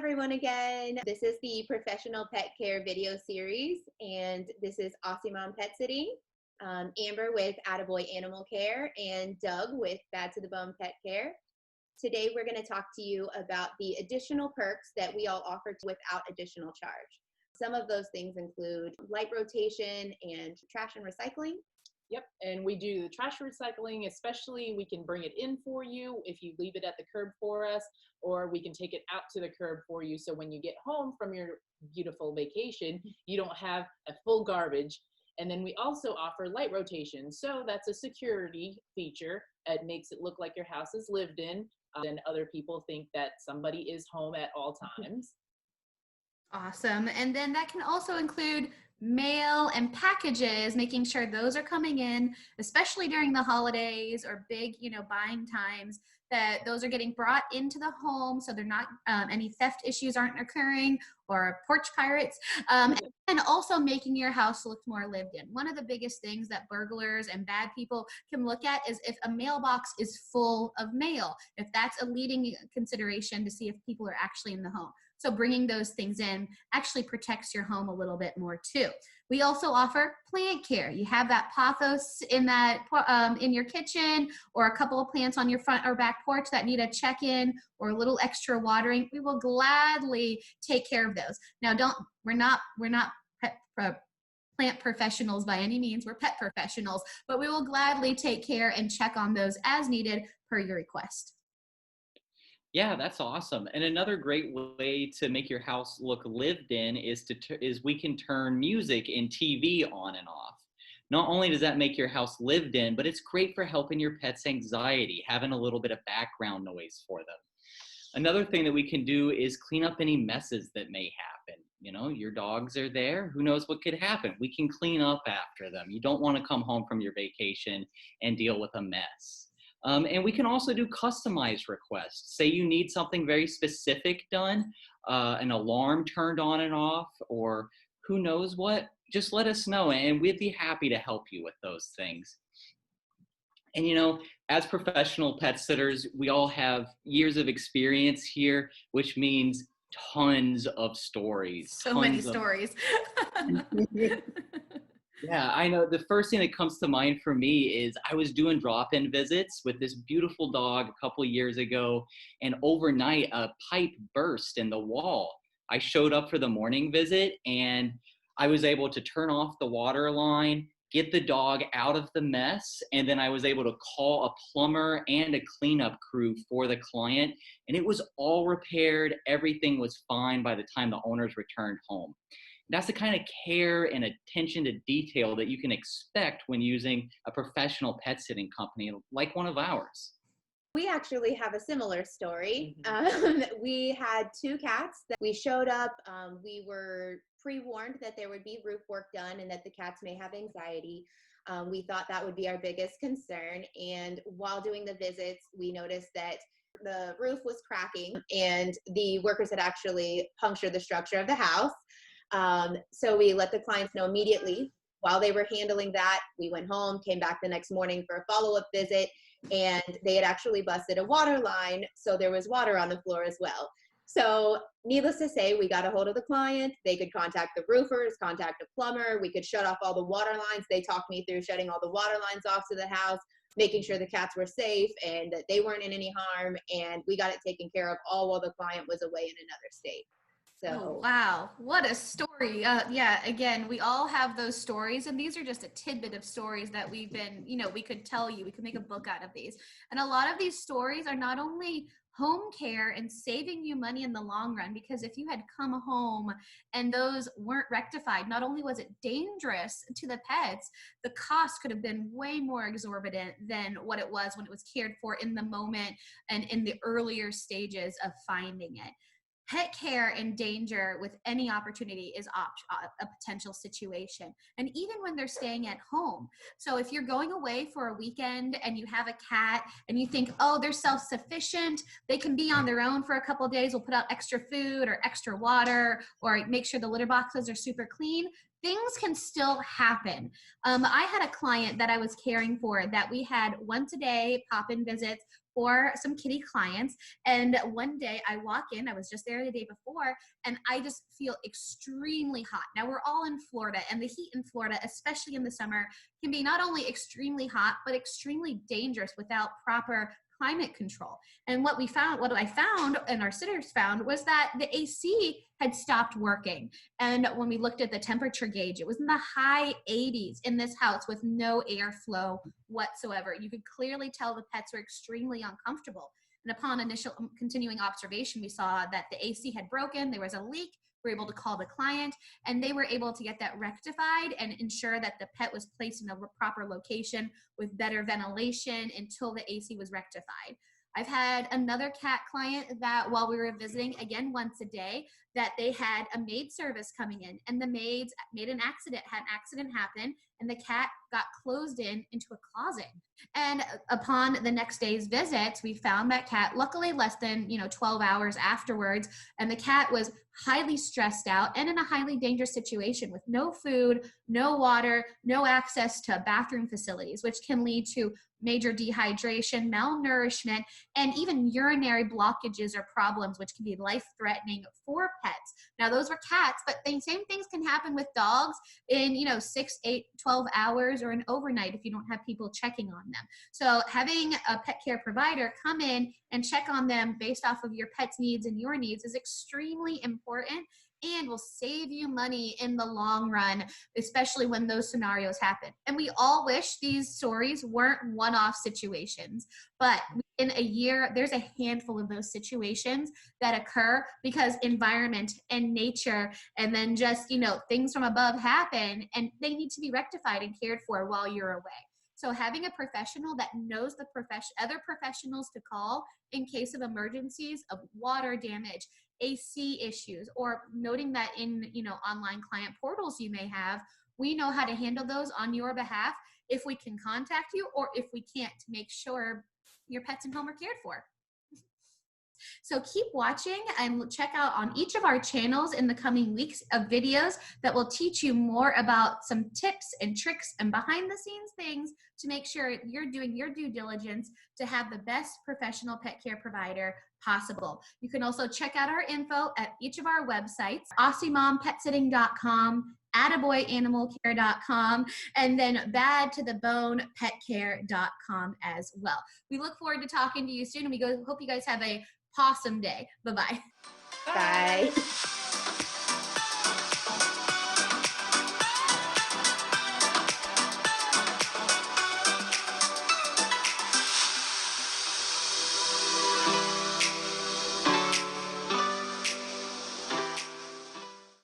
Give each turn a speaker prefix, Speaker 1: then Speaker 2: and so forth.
Speaker 1: everyone again. This is the professional pet care video series, and this is Aussie Mom Pet Sitting. Amber with Atta Boy Animal Care and Doug with Bad to the Bone Pet Care. Today we're going to talk to you about the additional perks that we all offer without additional charge. Some of those things include light rotation and trash and recycling.
Speaker 2: Yep, and we do the trash recycling, especially we can bring it in for you if you leave it at the curb for us, or we can take it out to the curb for you. So when you get home from your beautiful vacation, you don't have a full garbage. And then we also offer light rotation. So that's a security feature. It makes it look like your house is lived in. Then other people think that somebody is home at all times.
Speaker 3: Awesome. And then that can also include mail and packages, making sure those are coming in, especially during the holidays or big, buying times, that those are getting brought into the home so they're not, any theft issues aren't occurring or porch pirates. And also making your house look more lived in. One of the biggest things that burglars and bad people can look at is if a mailbox is full of mail, if that's a leading consideration to see if people are actually in the home. So bringing those things in actually protects your home a little bit more too. We also offer plant care. You have that pothos in that in your kitchen, or a couple of plants on your front or back porch that need a check-in or a little extra watering. We will gladly take care of those. Now, we're not plant professionals by any means. We're pet professionals, but we will gladly take care and check on those as needed per your request.
Speaker 4: Yeah, that's awesome. And another great way to make your house look lived in is we can turn music and TV on and off. Not only does that make your house lived in, but it's great for helping your pet's anxiety, having a little bit of background noise for them. Another thing that we can do is clean up any messes that may happen. Your dogs are there. Who knows what could happen? We can clean up after them. You don't want to come home from your vacation and deal with a mess. And we can also do customized requests. Say you need something very specific done, an alarm turned on and off, or who knows what, just let us know and we'd be happy to help you with those things. And as professional pet sitters, we all have years of experience here, which means tons of stories.
Speaker 3: So many stories.
Speaker 4: Yeah, I know. The first thing that comes to mind for me is I was doing drop-in visits with this beautiful dog a couple of years ago, and overnight a pipe burst in the wall. I showed up for the morning visit, and I was able to turn off the water line, get the dog out of the mess, and then I was able to call a plumber and a cleanup crew for the client, and it was all repaired. Everything was fine by the time the owners returned home. That's the kind of care and attention to detail that you can expect when using a professional pet sitting company like one of ours.
Speaker 1: We actually have a similar story. We had two cats that we showed up. We were pre-warned that there would be roof work done and that the cats may have anxiety. We thought that would be our biggest concern. And while doing the visits, we noticed that the roof was cracking and the workers had actually punctured the structure of the house. So we let the clients know immediately. While they were handling that, we went home, came back the next morning for a follow-up visit, and they had actually busted a water line, so there was water on the floor as well. So needless to say, we got a hold of the client. They could contact the roofers, contact a plumber. We could shut off all the water lines. They talked me through shutting all the water lines off to the house, making sure the cats were safe and that they weren't in any harm, and we got it taken care of all while the client was away in another state. So.
Speaker 3: Oh, wow. What a story. Yeah, again, we all have those stories, and these are just a tidbit of stories that we've been, we could tell you, we could make a book out of these. And a lot of these stories are not only home care and saving you money in the long run, because if you had come home and those weren't rectified, not only was it dangerous to the pets, the cost could have been way more exorbitant than what it was when it was cared for in the moment and in the earlier stages of finding it. Pet care in danger with any opportunity is a potential situation. And even when they're staying at home. So if you're going away for a weekend and you have a cat and you think, oh, they're self-sufficient, they can be on their own for a couple of days, we'll put out extra food or extra water or make sure the litter boxes are super clean. Things can still happen. I had a client that I was caring for that we had once a day pop-in visits for some kitty clients. And one day I walk in, I was just there the day before, and I just feel extremely hot. Now we're all in Florida, and the heat in Florida, especially in the summer, can be not only extremely hot, but extremely dangerous without proper climate control. And what I found and our sitters found was that the AC had stopped working. And when we looked at the temperature gauge, it was in the high 80s in this house with no airflow whatsoever. You could clearly tell the pets were extremely uncomfortable. And upon initial continuing observation, we saw that the AC had broken, there was a leak. We were able to call the client, and they were able to get that rectified and ensure that the pet was placed in a proper location with better ventilation until the AC was rectified. I've had another cat client that while we were visiting, again, once a day, that they had a maid service coming in, and the maids had an accident happen, and the cat got closed into a closet. And upon the next day's visit, we found that cat, luckily less than 12 hours afterwards, and the cat was highly stressed out and in a highly dangerous situation with no food, no water, no access to bathroom facilities, which can lead to major dehydration, malnourishment, and even urinary blockages or problems, which can be life-threatening for pets. Now, those were cats, but the same things can happen with dogs in 6, 8, 12 hours or an overnight if you don't have people checking on them. So having a pet care provider come in and check on them based off of your pet's needs and your needs is extremely important and will save you money in the long run, especially when those scenarios happen. And we all wish these stories weren't one-off situations, but in a year, there's a handful of those situations that occur because environment and nature and then just, things from above happen, and they need to be rectified and cared for while you're away. So having a professional that knows the other professionals to call in case of emergencies, of water damage, AC issues, or noting that in online client portals you may have, we know how to handle those on your behalf if we can contact you or if we can't, to make sure your pets and home are cared for. So keep watching and check out on each of our channels in the coming weeks of videos that will teach you more about some tips and tricks and behind the scenes things to make sure you're doing your due diligence to have the best professional pet care provider possible. You can also check out our info at each of our websites, AussieMomPetSitting.com, AttaBoyAnimalCare.com, and then BadToTheBonePetCare.com as well. We look forward to talking to you soon, and hope you guys have a awesome day. Bye-bye.
Speaker 1: Bye.